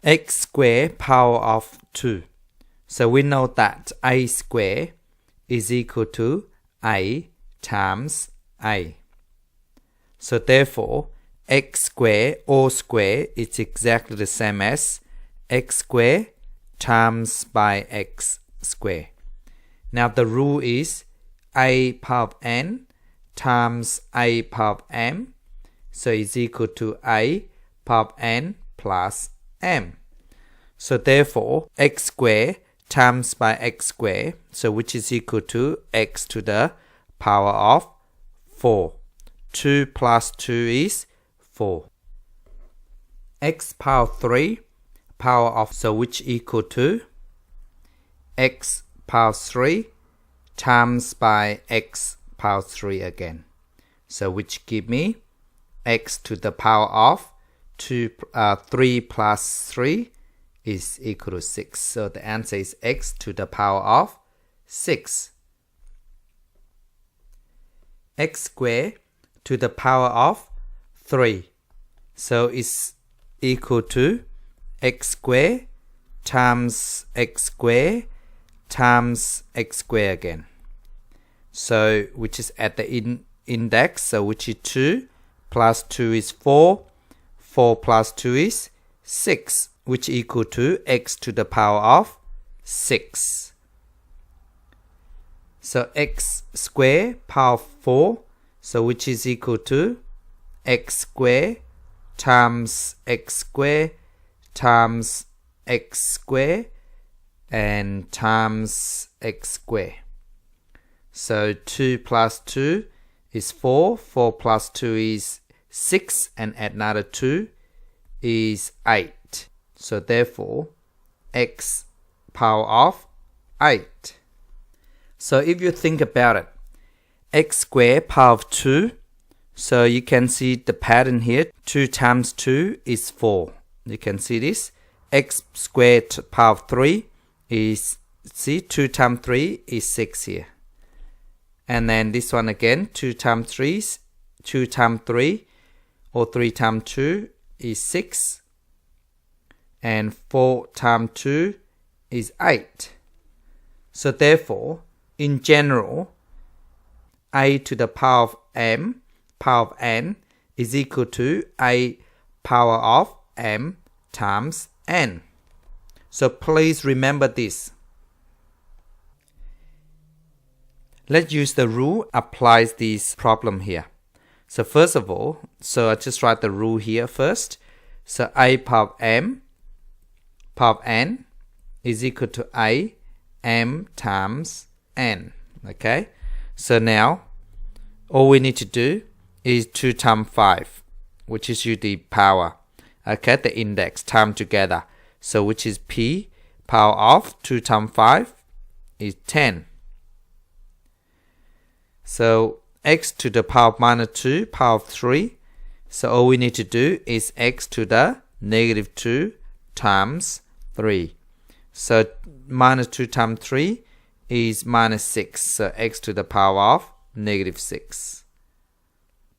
x squared power of 2. So we know that a squared is equal to a times a. So therefore, x squared all squared is exactly the same as x squared times by x squared. Now the rule is a power of n times a power of m. So it's equal to a power of n plus m. So therefore, x squared times by x squared, so which is equal to x to the power of 4. 2 plus 2 is 4. X power 3 power of, so which equal to x power 3 times by x power 3 again. So which give me x to the power of 3 plus 3 is equal to 6. So the answer is x to the power of 6. X squared to the power of 3. So it's equal to x squared times x squared times x squared again. So which is at the index, so which is 2 plus 2 is 4. 4 plus 2 is 6, which equal to x to the power of 6. So x squared power of 4, so which is equal to x squared times x squared times x squared and times x squared. So 2 plus 2 is 4, 4 plus 2 is 6, and add another 2 is 8. So therefore, x power of 8. So if you think about it, x squared power of 2, so you can see the pattern here. 2 times 2 is 4. You can see this. X squared power of 3 is, see, 2 times 3 is 6 here. And then this one again, 2 times 3 is 2 times 3, or 3 times 2 is 6. And 4 times 2 is 8. So therefore, in general, a to the power of m, power of n, is equal to a power of m times n. So please remember this. Let's use the rule, applies this problem here. So first of all, so I just write the rule here first. So a power of m, power of n, is equal to a m times n. Okay, so now all we need to do is 2 times 5, which is the power. Okay, the index time together. So which is p power of 2 times 5 is 10. So x to the power of minus 2 power of 3. So all we need to do is x to the negative 2 times 3. So minus 2 times 3 is minus 6. So x to the power of negative 6.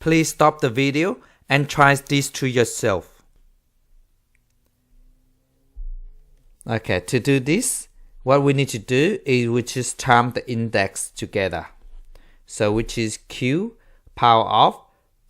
Please stop the video and try this to yourself. Okay, to do this, what we need to do is we just time the index together. So which is q power of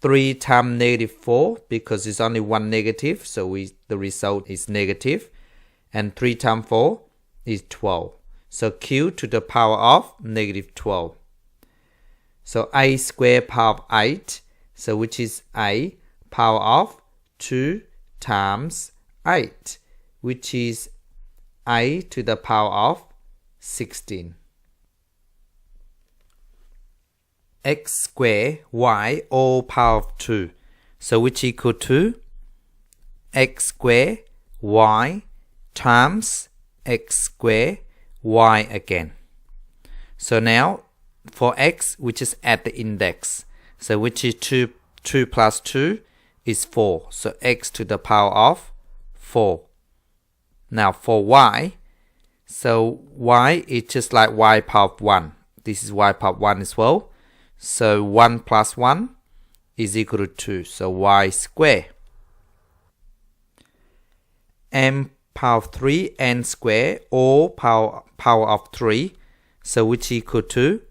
3 times negative 4, because it's only one negative, so the result is negative. And 3 times 4 is 12. So q to the power of negative 12. So a squared power of 8, so which is a power of 2 times 8, which is a to the power of 16. X squared y all power of 2, so which equal to x squared y times x squared y again. So now for x, which is at the index, so which is 2 plus 2 is 4, so x to the power of 4. Now for y, so y is just like y power of 1. This is y power of 1 as well. So 1 plus 1 is equal to 2. So y squared. M power of 3 n square or power of 3, so which equal to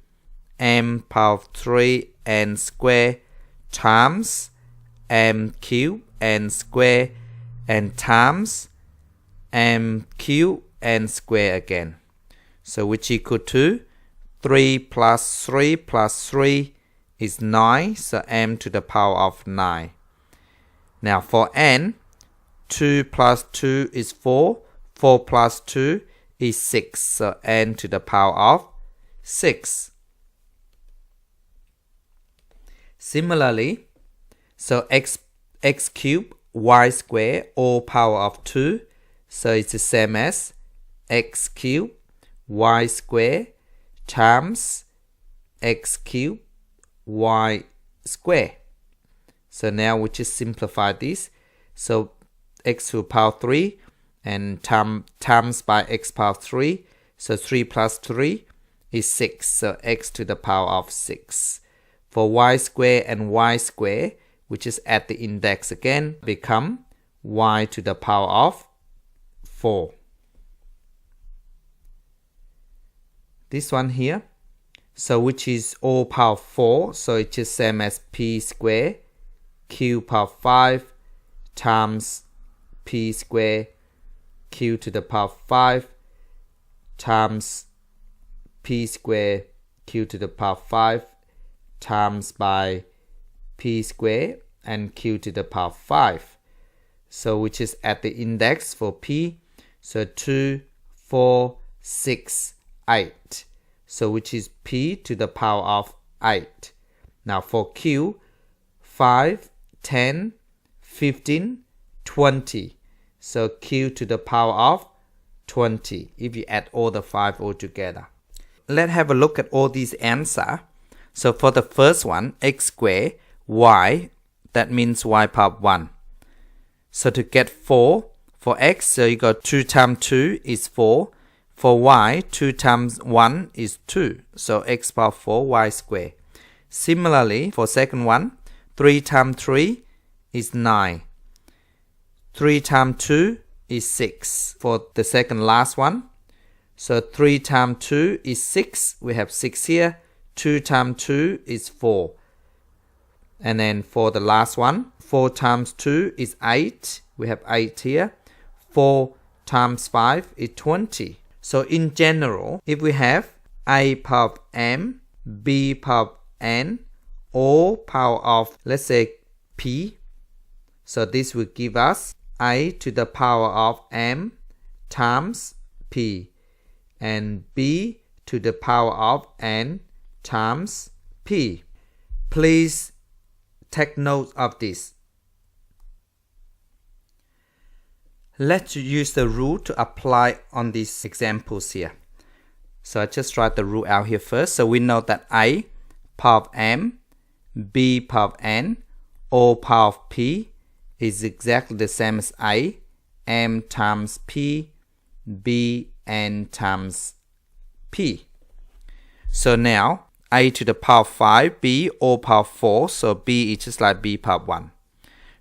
m power of 3 n square times m cube n square and times m cube n square again. So which equal to 3 plus 3 plus 3 is 9, so m to the power of 9. Now for n, 2 plus 2 is 4, 4 plus 2 is 6, so n to the power of 6. Similarly, so x cubed y square all power of 2, so it's the same as x cubed y square times x cubed y square. So now we just simplify this. So x to the power 3 and times by x power 3. So 3 plus 3 is 6. So x to the power of 6. For y square and y square, which is at the index again, become y to the power of 4. This one here, so which is all power 4, so it's just same as p square q power 5 times p square q to the power 5 times p square q to the power 5 times by p square and q to the power 5. So which is at the index for p, so 2, 4, 6, 8. So which is p to the power of 8. Now for q, 5, 10, 15, 20. So q to the power of 20 if you add all the 5 all together. Let's have a look at all these answers. So for the first one, x squared, y, that means y power 1. So to get 4, for x, so you got 2 times 2 is 4. For y, 2 times 1 is 2. So x power 4, y squared. Similarly, for second one, 3 times 3 is 9. 3 times 2 is 6. For the second last one, so 3 times 2 is 6. We have 6 here. 2 times 2 is 4. And then for the last one, 4 times 2 is 8. We have 8 here. 4 times 5 is 20. So in general, if we have a power of m, b power of n, or power of, let's say, p, so this will give us a to the power of m times p, and b to the power of n times p. Please take note of this. Let's use the rule to apply on these examples here. So I just write the rule out here first. So we know that a power of m, b power of n, or power of p is exactly the same as a, m times p, b, n times p. So now a to the power of 5, b all power of 4, so b is just like b power of 1.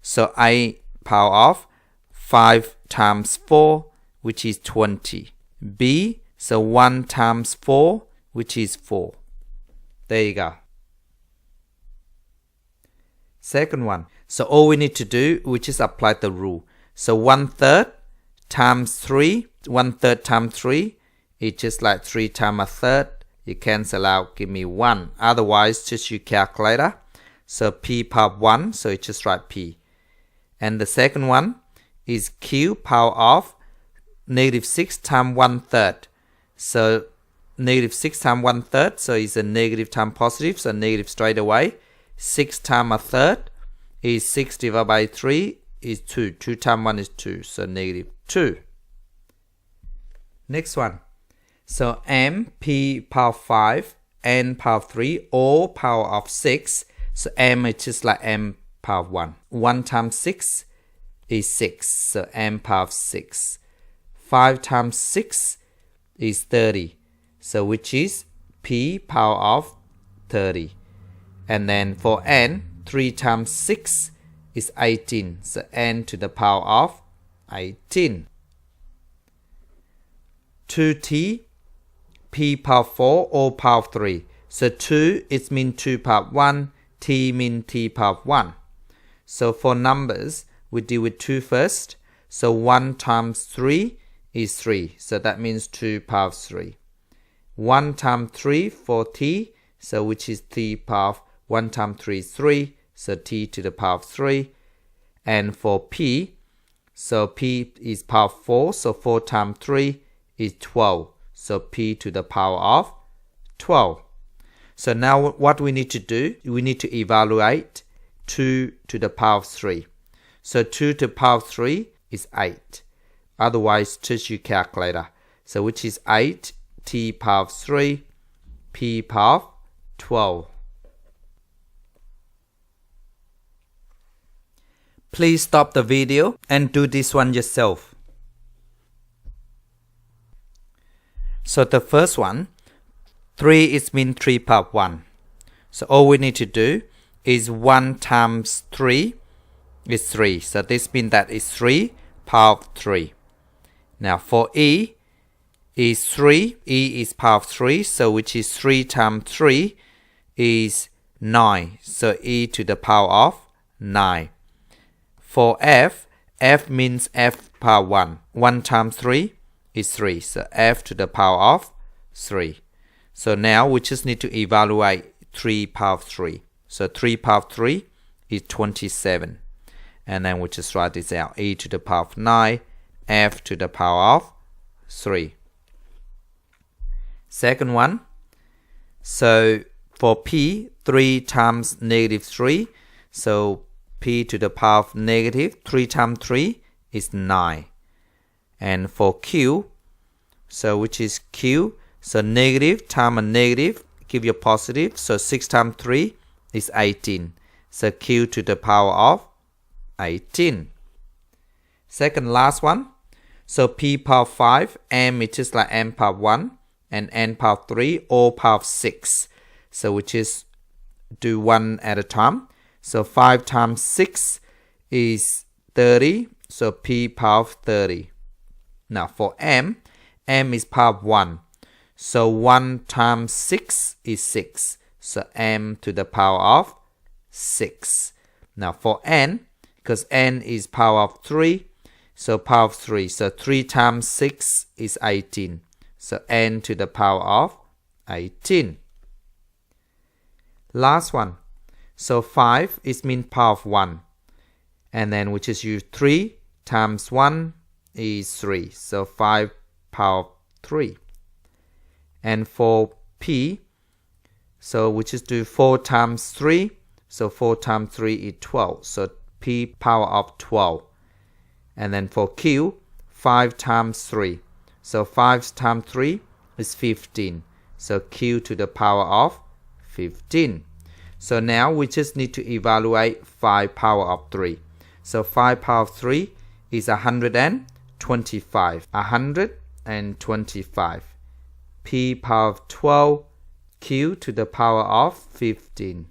So a power of 5 times 4, which is 20. b, so 1 times 4, which is 4. There you go. Second one. So all we need to do, we just apply the rule. So 1/3 times 3, 1/3 times 3, it's just like 3 times a third. You cancel out, give me 1. Otherwise, just use calculator. So p power of 1, so you just write p. And the second one is q power of -6 times 1/3. So -6 times 1/3, so it's a negative times positive, so negative straight away. 6 times a third is 6 divided by 3 is 2. 2 times 1 is 2, so -2. Next one. So m, p power 5, n power 3, or power of 6. So m is just like m power 1. 1 times 6 is 6, so m power of 6. 5 times 6 is 30, so which is p power of 30. And then for n, 3 times 6 is 18, so n to the power of 18. 2t, p power 4 or power 3. So 2 it means 2 power 1, t means t power 1. So for numbers, we deal with 2 first. So 1 times 3 is 3. So that means 2 power 3. 1 times 3 for t, so which is t power 1 times 3 is 3. So t to the power 3. And for p, so p is power 4. So 4 times 3 is 12. So p to the power of 12. So now what we need to do, we need to evaluate 2 to the power 3. So 2 to the power 3 is 8. Otherwise, just your calculator. So which is 8, t power 3, p power 12. Please stop the video and do this one yourself. So the first one, 3 is mean 3 power 1. So all we need to do is 1 times 3 is 3. So this means that is 3 power 3. Now for e is 3. E is power 3. So which is 3 times 3 is 9. So e to the power of 9. For f, f means f power 1. 1 times 3 is 3. So f to the power of 3. So now we just need to evaluate 3 power 3. So 3 power 3 is 27. And then we just write this out. E to the power of 9, f to the power of 3. Second one. So for p, 3 times negative 3. So p to the power of negative 3 times 3 is 9. And for q, so which is q, so negative times a negative give you a positive. So 6 times 3 is 18. So q to the power of 18. Second last one. So p power 5, m is just like m power 1 and n power 3 or power 6. So which is do one at a time. So 5 times 6 is 30. So p power 30. Now for m is power 1. So 1 times 6 is 6. So m to the power of 6. Now for n, because n is power of 3, so power of 3. So 3 times 6 is 18. So n to the power of 18. Last one. So 5 is mean power of 1. And then we just use 3 times 1 is 3. So 5 power of 3. And for p, so we just do 4 times 3. So 4 times 3 is 12. So p power of 12. And then for q, 5 times 3. So 5 times 3 is 15. So q to the power of 15. So now we just need to evaluate 5 power of 3. So 5 power of 3 is 125. 125. P power of 12. Q to the power of 15.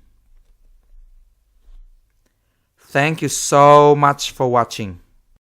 Thank you so much for watching.